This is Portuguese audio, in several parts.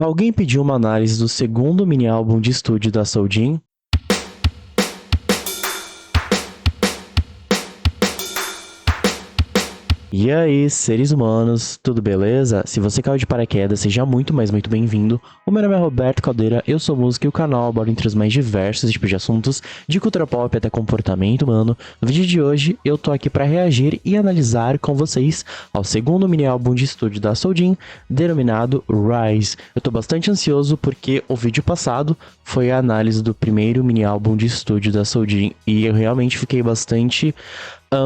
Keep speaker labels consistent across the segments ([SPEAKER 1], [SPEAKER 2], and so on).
[SPEAKER 1] Alguém pediu uma análise do segundo mini-álbum de estúdio da Soljin? E aí, seres humanos, tudo beleza? Se você caiu de paraquedas, seja muito, mas muito bem-vindo. O meu nome é Roberto Caldeira, eu sou músico e o canal aborda entre os mais diversos tipos de assuntos, de cultura pop até comportamento humano. No vídeo de hoje, eu tô aqui para reagir e analisar com vocês ao segundo mini-álbum de estúdio da Soljin, denominado Rise. Eu tô bastante ansioso porque o vídeo passado foi a análise do primeiro mini-álbum de estúdio da Soljin e eu realmente fiquei bastante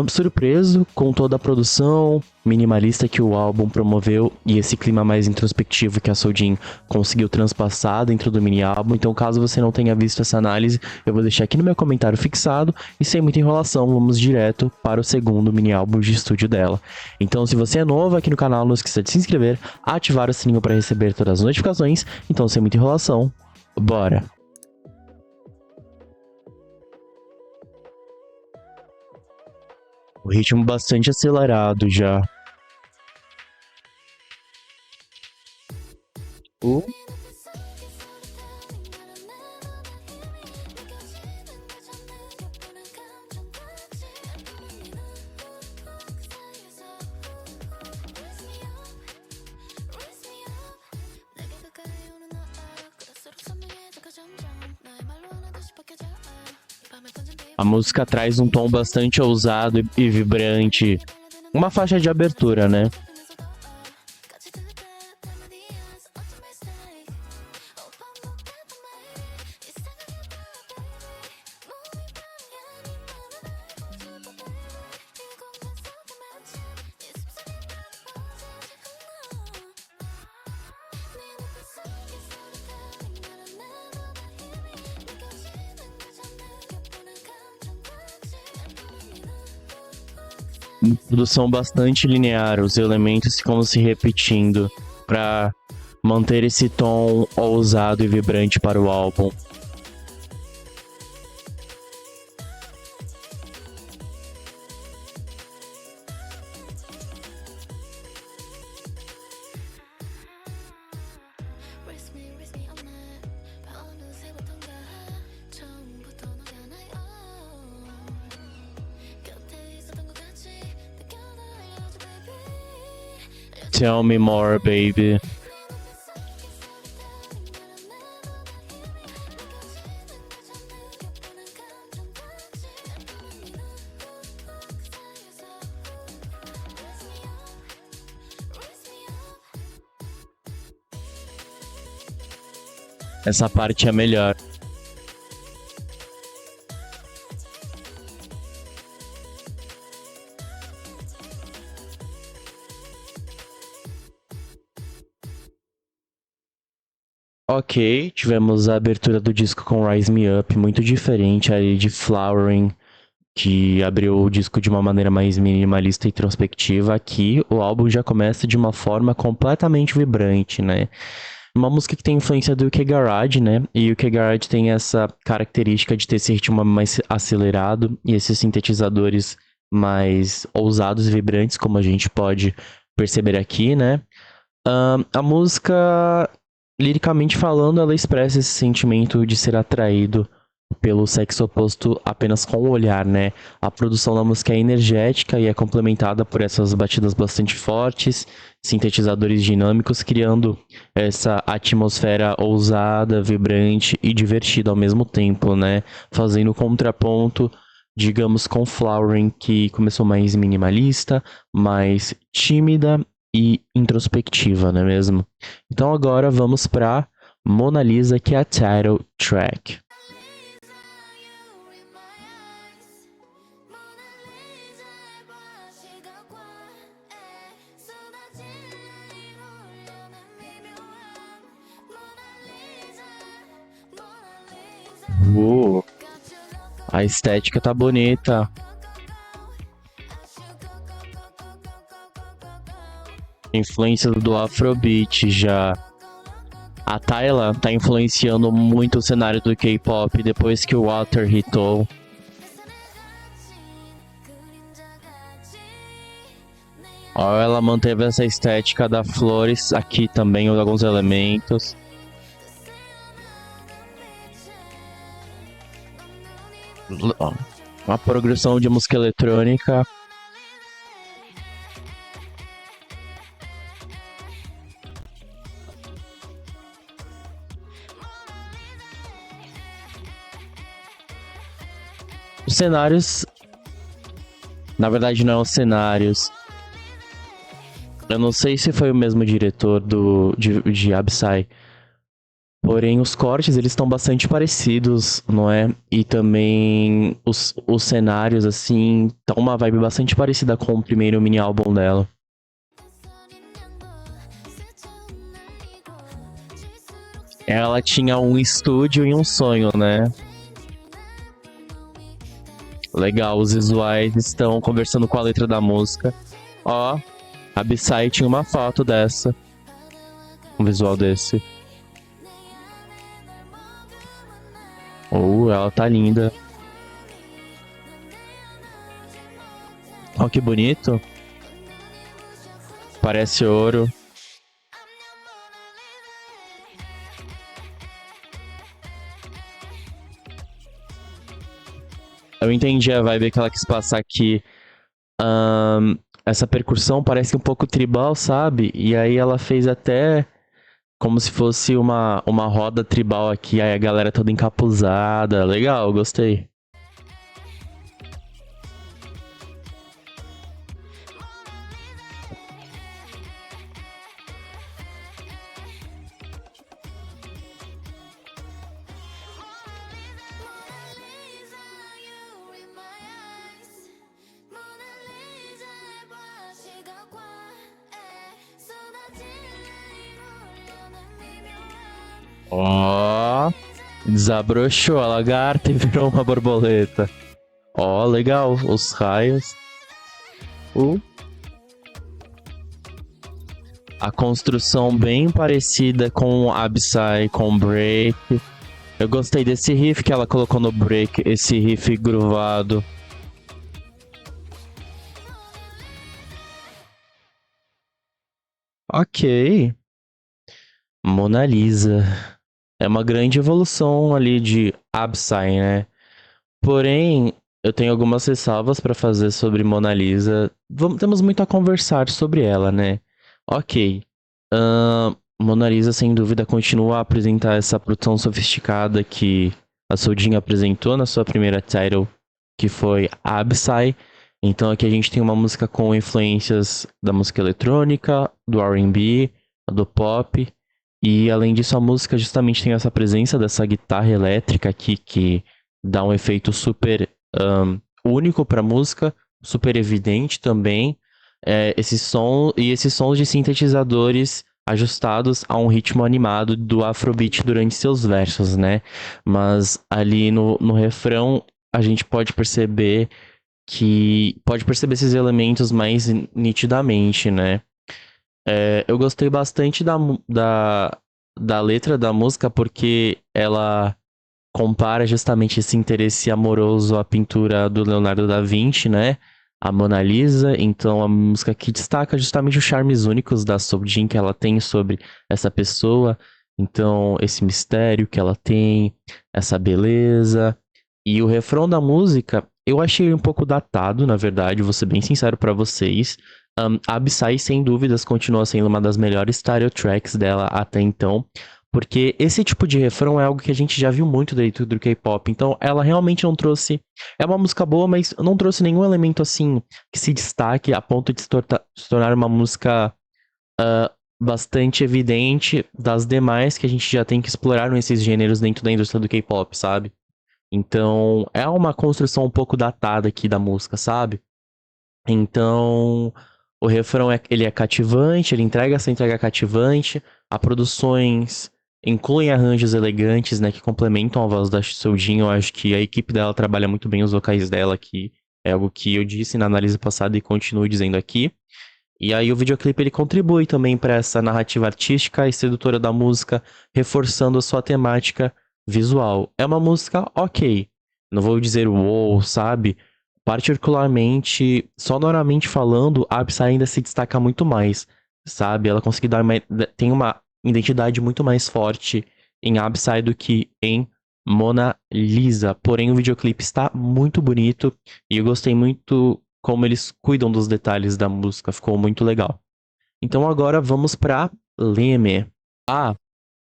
[SPEAKER 1] surpreso com toda a produção minimalista que o álbum promoveu e esse clima mais introspectivo que a Soljin conseguiu transpassar dentro do mini-álbum. Então, caso você não tenha visto essa análise, eu vou deixar aqui no meu comentário fixado e sem muita enrolação, vamos direto para o segundo mini-álbum de estúdio dela. Então, se você é novo aqui no canal, não esqueça de se inscrever, ativar o sininho para receber todas as notificações. Então, sem muita enrolação, bora! O ritmo bastante acelerado já. Uh. A música traz um tom bastante ousado e vibrante. Uma faixa de abertura, né? Uma produção bastante linear, os elementos ficam se repetindo para manter esse tom ousado e vibrante para o álbum. Tell me more, baby. Essa parte é melhor. Ok, tivemos a abertura do disco com Rise Me Up, muito diferente ali de Flowering, que abriu o disco de uma maneira mais minimalista e introspectiva. Aqui, o álbum já começa de uma forma completamente vibrante, né? Uma música que tem influência do UK Garage, né? E o UK Garage tem essa característica de ter esse ritmo mais acelerado e esses sintetizadores mais ousados e vibrantes, como a gente pode perceber aqui, né? A música, liricamente falando, ela expressa esse sentimento de ser atraído pelo sexo oposto apenas com o olhar, né? A produção da música é energética e é complementada por essas batidas bastante fortes, sintetizadores dinâmicos, criando essa atmosfera ousada, vibrante e divertida ao mesmo tempo, né? Fazendo contraponto, digamos, com Flowering, que começou mais minimalista, mais tímida e introspectiva, não é mesmo? Então agora vamos para Mona Lisa, que é a title track. A estética tá bonita. Influência do Afrobeat já. A Tyla tá influenciando muito o cenário do K-pop depois que o Water hitou. Ó, ela manteve essa estética da flores aqui também, alguns elementos. Ó, uma progressão de música eletrônica. Os cenários, na verdade, não os cenários. Eu não sei se foi o mesmo diretor de Absai. Porém, os cortes, eles estão bastante parecidos, não é? E também os cenários, assim, tá uma vibe bastante parecida com o primeiro mini álbum dela. Ela tinha um estúdio e um sonho, né? Legal, os visuais estão conversando com a letra da música. Ó, a Psy tinha uma foto dessa. Um visual desse. Ela tá linda. Ó, que bonito. Parece ouro. Eu entendi a vibe que ela quis passar aqui. Essa percussão parece um pouco tribal, sabe? E aí ela fez até como se fosse uma roda tribal aqui, aí a galera toda encapuzada. Legal, gostei. Ó, desabrochou a lagarta e virou uma borboleta. Ó, legal, os raios. A construção bem parecida com Absai, com Break. Eu gostei desse riff que ela colocou no Break, esse riff groovado. Ok. Mona Lisa. É uma grande evolução ali de Absai, né? Porém, eu tenho algumas ressalvas para fazer sobre Mona Lisa. Temos muito a conversar sobre ela, né? Ok. Mona Lisa, sem dúvida, continua a apresentar essa produção sofisticada que a Soldin apresentou na sua primeira title, que foi Absai. Então aqui a gente tem uma música com influências da música eletrônica, do R&B, do pop. E além disso, a música justamente tem essa presença dessa guitarra elétrica aqui que dá um efeito super único para a música, super evidente também. Esse som e esses sons de sintetizadores ajustados a um ritmo animado do Afrobeat durante seus versos, né? Mas ali no refrão a gente pode perceber esses elementos mais nitidamente, né? Eu gostei bastante da letra da música porque ela compara justamente esse interesse amoroso à pintura do Leonardo da Vinci, né? A Mona Lisa. Então, a música que destaca justamente os charmes únicos da Soljin que ela tem sobre essa pessoa. Então, esse mistério que ela tem, essa beleza. E o refrão da música, eu achei um pouco datado, na verdade, vou ser bem sincero pra vocês. A Psy, sem dúvidas, continua sendo uma das melhores title tracks dela até então. Porque esse tipo de refrão é algo que a gente já viu muito dentro do K-pop. Então, ela realmente não trouxe. É uma música boa, mas não trouxe nenhum elemento assim que se destaque a ponto de se tornar uma música bastante evidente das demais que a gente já tem que explorar nesses gêneros dentro da indústria do K-pop, sabe? Então, é uma construção um pouco datada aqui da música, sabe? Então, o refrão ele é cativante, ele entrega essa entrega cativante. As produções incluem arranjos elegantes, né, que complementam a voz da Soljin. Eu acho que a equipe dela trabalha muito bem os vocais dela aqui. É algo que eu disse na análise passada e continuo dizendo aqui. E aí o videoclipe ele contribui também para essa narrativa artística e sedutora da música, reforçando a sua temática visual. É uma música ok. Não vou dizer wow, sabe? Particularmente, sonoramente falando, a Psy ainda se destaca muito mais, sabe? Ela consegue tem uma identidade muito mais forte em Psy do que em Mona Lisa. Porém, o videoclipe está muito bonito e eu gostei muito como eles cuidam dos detalhes da música, ficou muito legal. Então agora vamos pra Leme. Ah,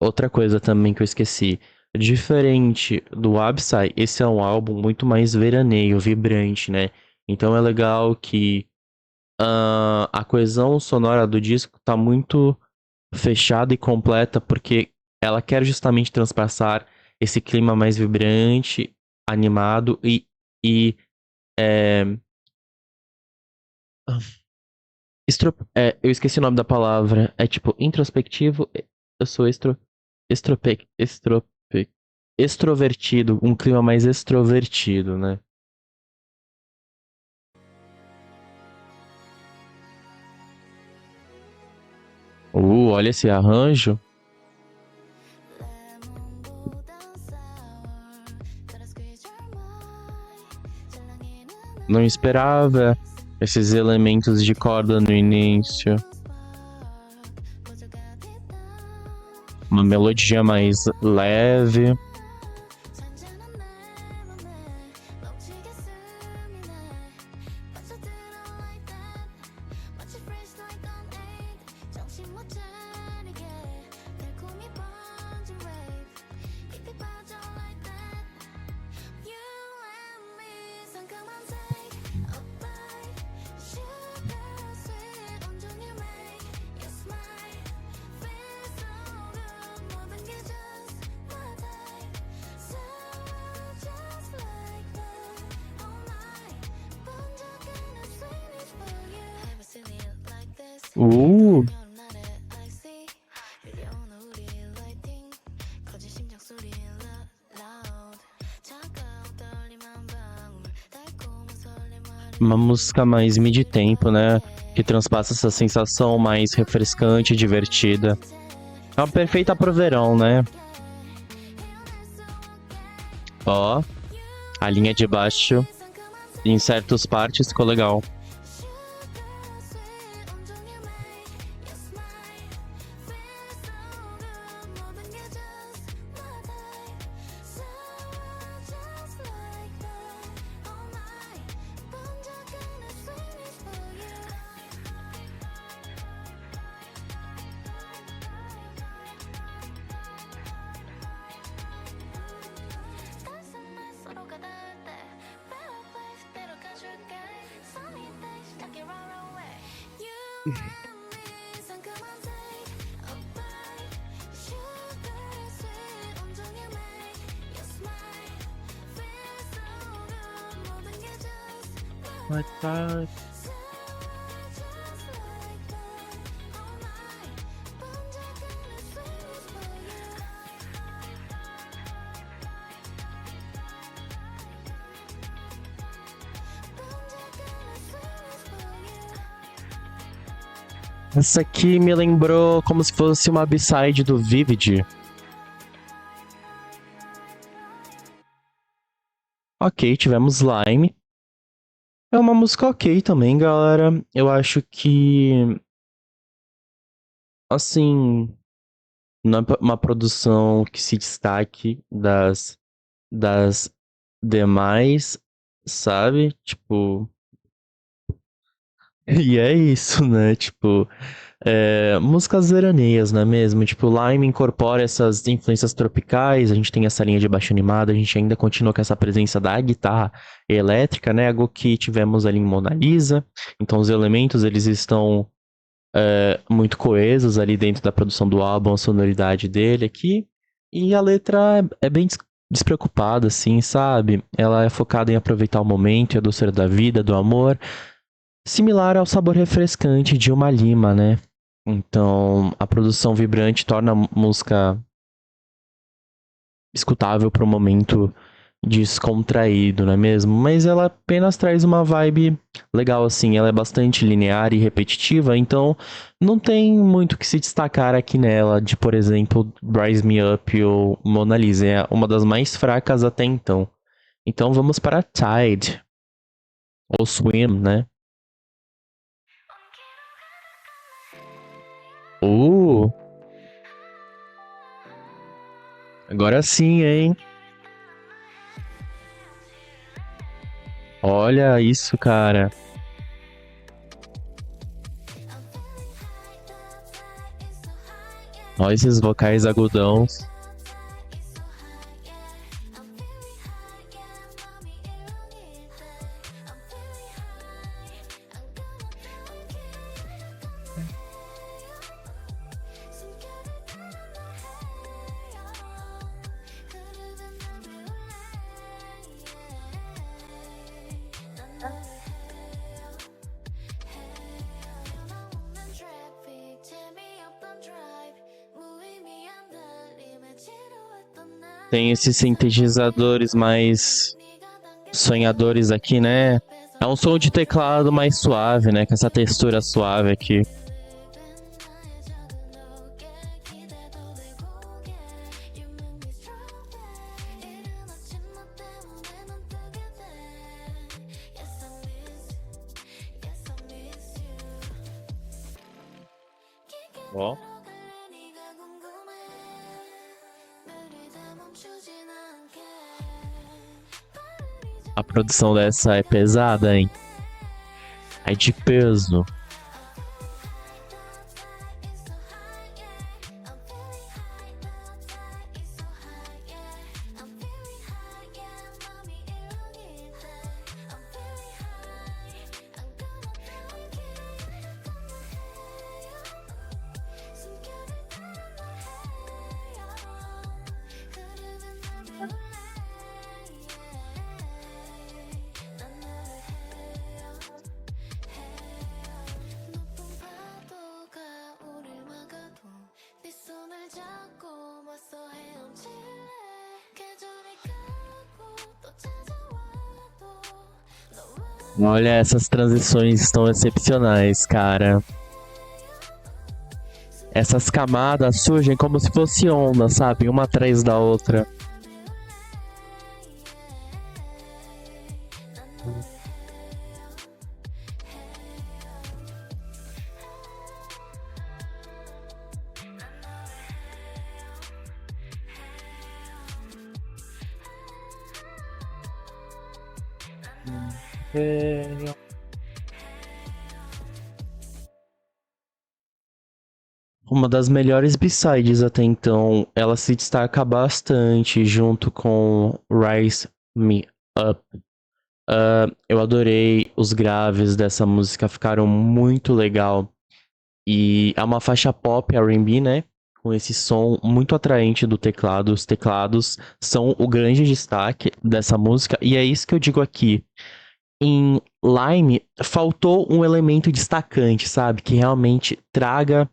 [SPEAKER 1] outra coisa também que eu esqueci. Diferente do Absai, esse é um álbum muito mais veraneio, vibrante, né? Então é legal que a coesão sonora do disco tá muito fechada e completa, porque ela quer justamente transpassar esse clima mais vibrante, animado e é, eu esqueci o nome da palavra. É tipo introspectivo. Eu sou estrope, extrovertido, um clima mais extrovertido, né? Olha esse arranjo. Não esperava esses elementos de corda no início. Uma melodia mais leve. Uh, uma música mais mid-tempo, né? Que transpassa essa sensação mais refrescante, divertida. É uma perfeita pro verão, né? Ó, a linha de baixo em certas partes ficou legal. Essa aqui me lembrou como se fosse uma B-side do Vivid. Ok, tivemos Slime. É uma música ok também, galera. Eu acho que, assim, não é uma produção que se destaque das demais, sabe? Tipo, e é isso, né? Tipo, músicas veraneias, não é mesmo? Tipo, Lime incorpora essas influências tropicais, a gente tem essa linha de baixo animado, a gente ainda continua com essa presença da guitarra elétrica, né? Algo que tivemos ali em Mona Lisa. Então, os elementos, eles estão muito coesos ali dentro da produção do álbum, a sonoridade dele aqui. E a letra é bem despreocupada, assim, sabe? Ela é focada em aproveitar o momento e a doçura da vida, do amor, similar ao sabor refrescante de uma lima, né? Então, a produção vibrante torna a música escutável para um momento descontraído, não é mesmo? Mas ela apenas traz uma vibe legal, assim. Ela é bastante linear e repetitiva, então não tem muito o que se destacar aqui nela, de, por exemplo, Rise Me Up ou Mona Lisa. É uma das mais fracas até então. Então vamos para Tide, ou Swim, né? Uh, agora sim, hein? Olha isso, cara. Olha esses vocais agudãos. Tem esses sintetizadores mais sonhadores aqui, né? É um som de teclado mais suave, né? Com essa textura suave aqui. Ó. A produção dessa é pesada, hein? É de peso. Olha, essas transições estão excepcionais, cara. Essas camadas surgem como se fosse onda, sabe? Uma atrás da outra. Uma das melhores B-sides até então. Ela se destaca bastante junto com Rise Me Up. Eu adorei os graves dessa música, ficaram muito legal. E é uma faixa pop R&B, né? Com esse som muito atraente do teclado. Os teclados são o grande destaque dessa música. E é isso que eu digo aqui. Em Lime, faltou um elemento destacante, sabe? Que realmente traga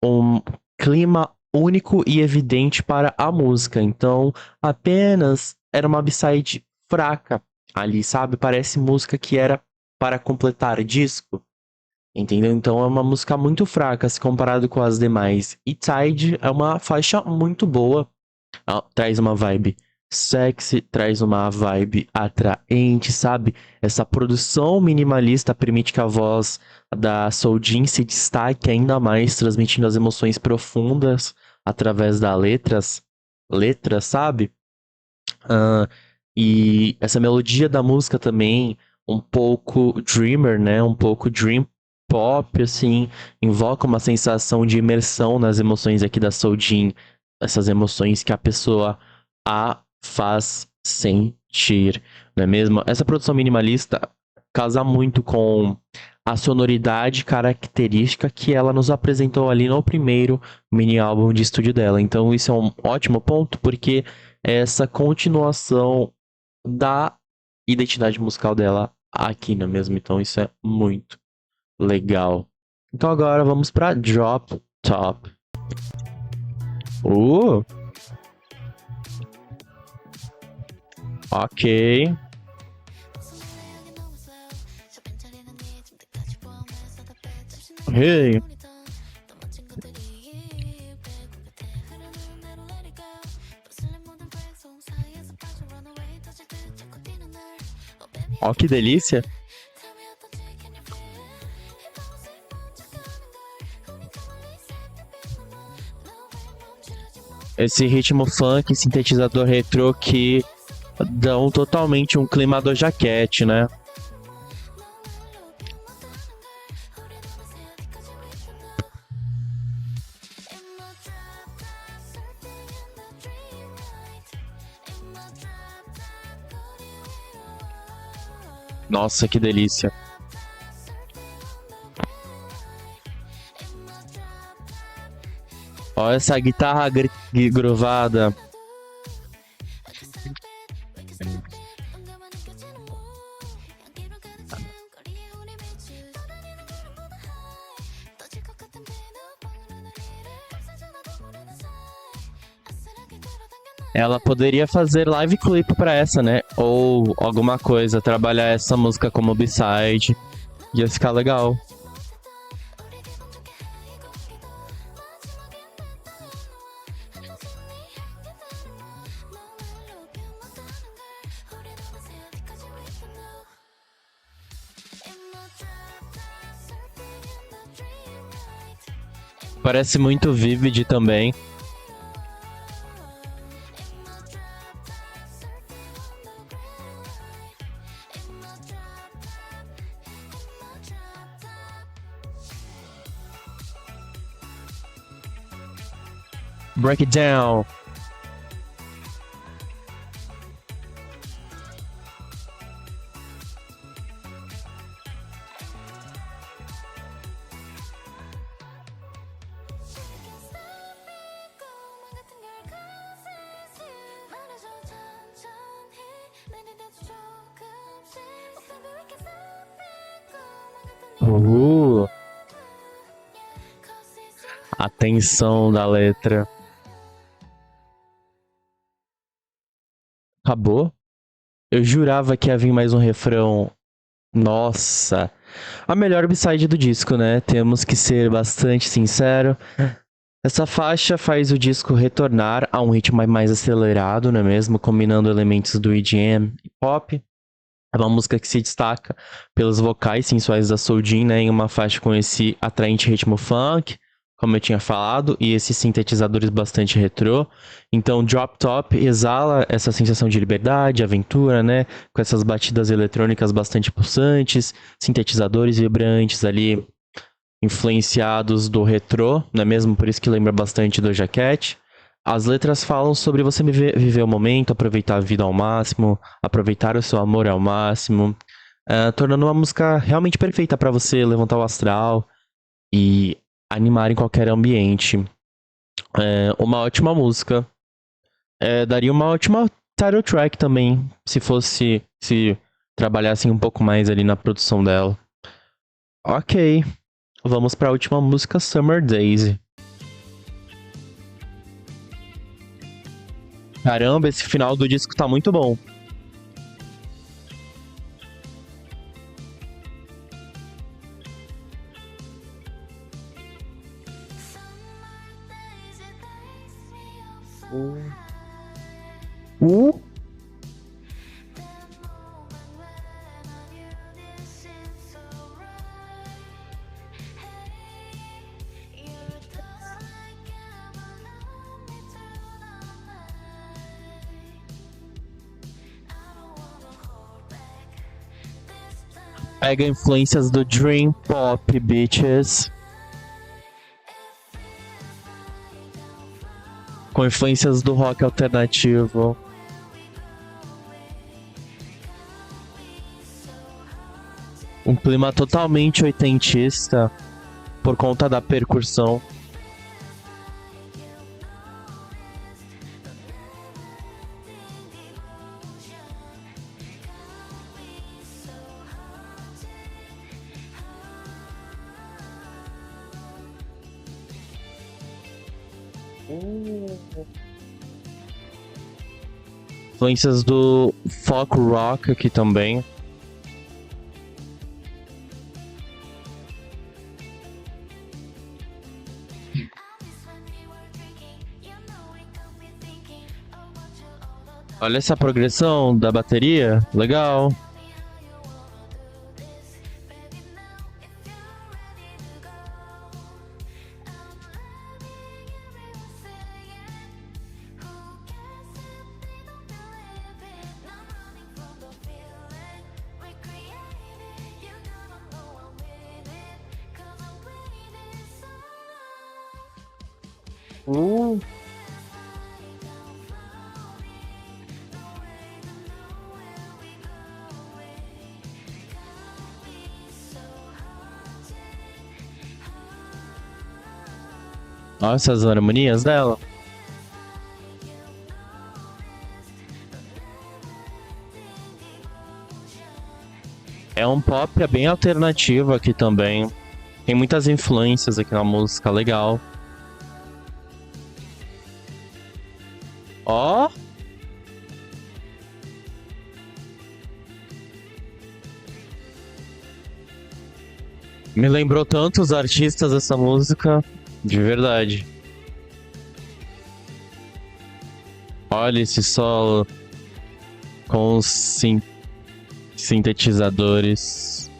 [SPEAKER 1] um clima único e evidente para a música. Então, apenas era uma B-side fraca ali, sabe? Parece música que era para completar disco. Entendeu? Então é uma música muito fraca se comparado com as demais. E Tide é uma faixa muito boa. Traz uma vibe sexy, traz uma vibe atraente, sabe? Essa produção minimalista permite que a voz da Soljin se destaque ainda mais, transmitindo as emoções profundas através das letras, sabe? E essa melodia da música também, um pouco dreamer, né? Um pouco dream pop, assim, invoca uma sensação de imersão nas emoções aqui da Soljin, essas emoções que a pessoa a faz sentir, não é mesmo? Essa produção minimalista casa muito com a sonoridade característica que ela nos apresentou ali no primeiro mini álbum de estúdio dela. Então isso é um ótimo ponto, porque é essa continuação da identidade musical dela aqui, não é mesmo? Então isso é muito legal. Então agora vamos para Drop Top. Ok. Hey. Ó, que delícia. Esse ritmo funk, sintetizador retrô que dão totalmente um clima do jaquete, né? Nossa, que delícia. Olha essa guitarra grovada. Ela poderia fazer live clip pra essa, né? Ou alguma coisa, trabalhar essa música como B-side. Ia ficar legal. Parece muito Vivid também. Break it down. A tensão da letra. Acabou? Eu jurava que ia vir mais um refrão. Nossa. A melhor B-side do disco, né? Temos que ser bastante sincero. Essa faixa faz o disco retornar a um ritmo mais acelerado, não é mesmo? Combinando elementos do EDM e pop. É uma música que se destaca pelos vocais sensuais da Soljin, né? Em uma faixa com esse atraente ritmo funk, como eu tinha falado, e esses sintetizadores bastante retrô. Então, Drop Top exala essa sensação de liberdade, aventura, né? Com essas batidas eletrônicas bastante pulsantes, sintetizadores vibrantes ali, influenciados do retrô, não é mesmo? Por isso que lembra bastante do Cat. As letras falam sobre você viver o momento, aproveitar a vida ao máximo, aproveitar o seu amor ao máximo, tornando uma música realmente perfeita para você levantar o astral e animar em qualquer ambiente. Uma ótima música. Daria uma ótima title track também, se trabalhassem um pouco mais ali na produção dela. Ok, vamos para a última música, Summer Days. Caramba, esse final do disco tá muito bom. Pega influências do Dream Pop, bitches. Com influências do rock alternativo. Um clima totalmente oitentista por conta da percussão. Influências do folk rock aqui também. Olha essa progressão da bateria, legal. Olha essas harmonias dela. É um pop bem alternativo aqui também. Tem muitas influências aqui na música, legal. Ó, me lembrou tanto os artistas dessa música, de verdade. Olha esse solo com os sintetizadores.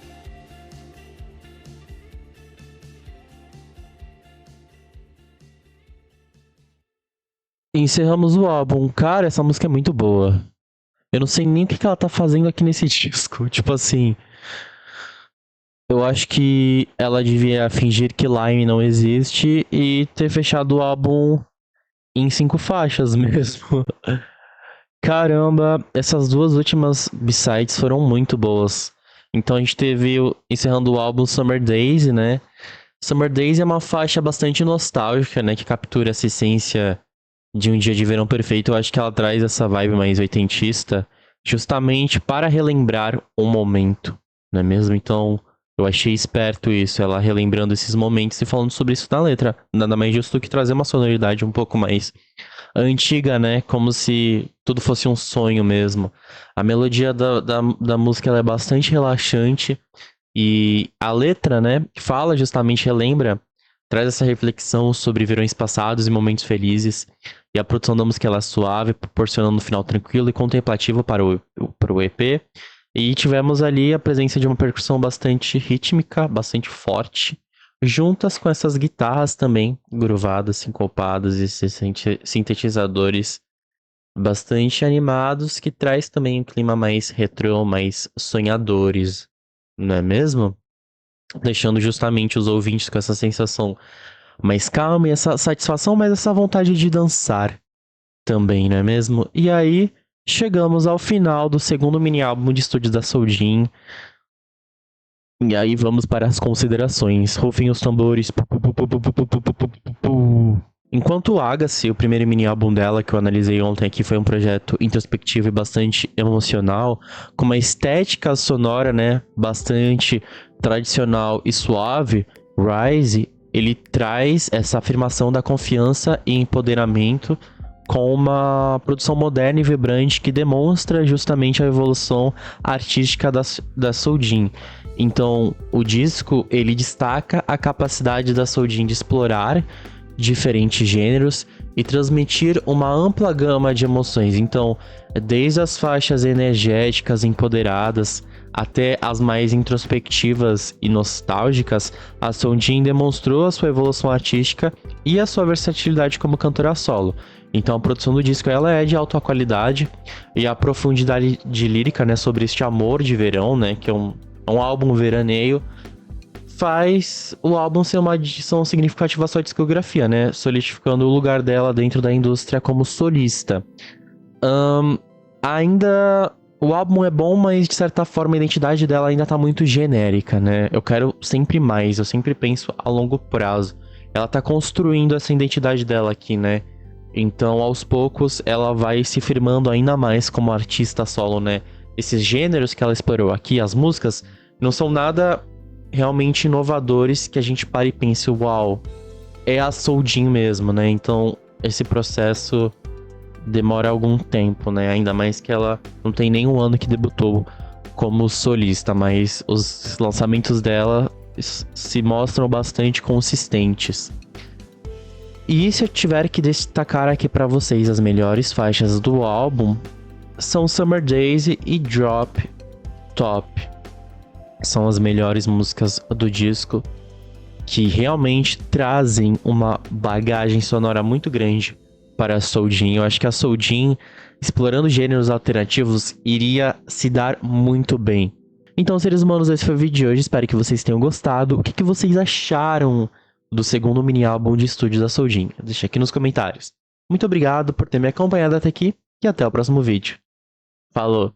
[SPEAKER 1] Encerramos o álbum. Cara, essa música é muito boa. Eu não sei nem o que ela tá fazendo aqui nesse disco. Tipo assim, eu acho que ela devia fingir que Lime não existe e ter fechado o álbum em 5 faixas mesmo. Caramba, essas duas últimas B-sides foram muito boas. Então a gente teve, encerrando o álbum, Summer Days, né? Summer Days é uma faixa bastante nostálgica, né? Que captura essa essência de um dia de verão perfeito. Eu acho que ela traz essa vibe mais oitentista, justamente para relembrar um momento, não é mesmo? Então, eu achei esperto isso, ela relembrando esses momentos e falando sobre isso na letra. Nada mais justo que trazer uma sonoridade um pouco mais antiga, né? Como se tudo fosse um sonho mesmo. A melodia da música ela é bastante relaxante e a letra, né? Fala justamente, relembra, traz essa reflexão sobre verões passados e momentos felizes. E a produção da música ela é suave, proporcionando um final tranquilo e contemplativo para o EP. E tivemos ali a presença de uma percussão bastante rítmica, bastante forte, juntas com essas guitarras também, groovadas, sincopadas e esses sintetizadores bastante animados, que traz também um clima mais retrô, mais sonhadores, não é mesmo? Deixando justamente os ouvintes com essa sensação mais calma e essa satisfação, mas essa vontade de dançar também, não é mesmo? E aí, chegamos ao final do segundo mini álbum de estúdio da Soljin. E aí vamos para as considerações. Rufem os tambores. Enquanto o Agassi, o primeiro mini álbum dela que eu analisei ontem aqui, foi um projeto introspectivo e bastante emocional, com uma estética sonora, né, bastante tradicional e suave, Rise, ele traz essa afirmação da confiança e empoderamento com uma produção moderna e vibrante que demonstra justamente a evolução artística da Soljin. Então, o disco, ele destaca a capacidade da Soljin de explorar diferentes gêneros e transmitir uma ampla gama de emoções. Então, desde as faixas energéticas, empoderadas, até as mais introspectivas e nostálgicas, a Soljin demonstrou a sua evolução artística e a sua versatilidade como cantora solo. Então a produção do disco ela é de alta qualidade e a profundidade de lírica, né, sobre este amor de verão, né, que é um álbum veraneio, faz o álbum ser uma adição significativa à sua discografia, né, solidificando o lugar dela dentro da indústria como solista. Ainda o álbum é bom, mas de certa forma a identidade dela ainda tá muito genérica, né? Eu quero sempre mais, eu sempre penso a longo prazo. Ela tá construindo essa identidade dela aqui, né? Então, aos poucos, ela vai se firmando ainda mais como artista solo, né? Esses gêneros que ela explorou aqui, as músicas, não são nada realmente inovadores que a gente pare e pense, uau, é a Soljin mesmo, né? Então, esse processo demora algum tempo, né? Ainda mais que ela não tem nenhum ano que debutou como solista, mas os lançamentos dela se mostram bastante consistentes. E se eu tiver que destacar aqui pra vocês as melhores faixas do álbum, são Summer Days e Drop Top. São as melhores músicas do disco, que realmente trazem uma bagagem sonora muito grande para a Soljin. Eu acho que a Soljin, explorando gêneros alternativos, iria se dar muito bem. Então, seres humanos, esse foi o vídeo de hoje. Espero que vocês tenham gostado. O que vocês acharam do segundo mini álbum de estúdio da Soljin? Deixa aqui nos comentários. Muito obrigado por ter me acompanhado até aqui e até o próximo vídeo. Falou!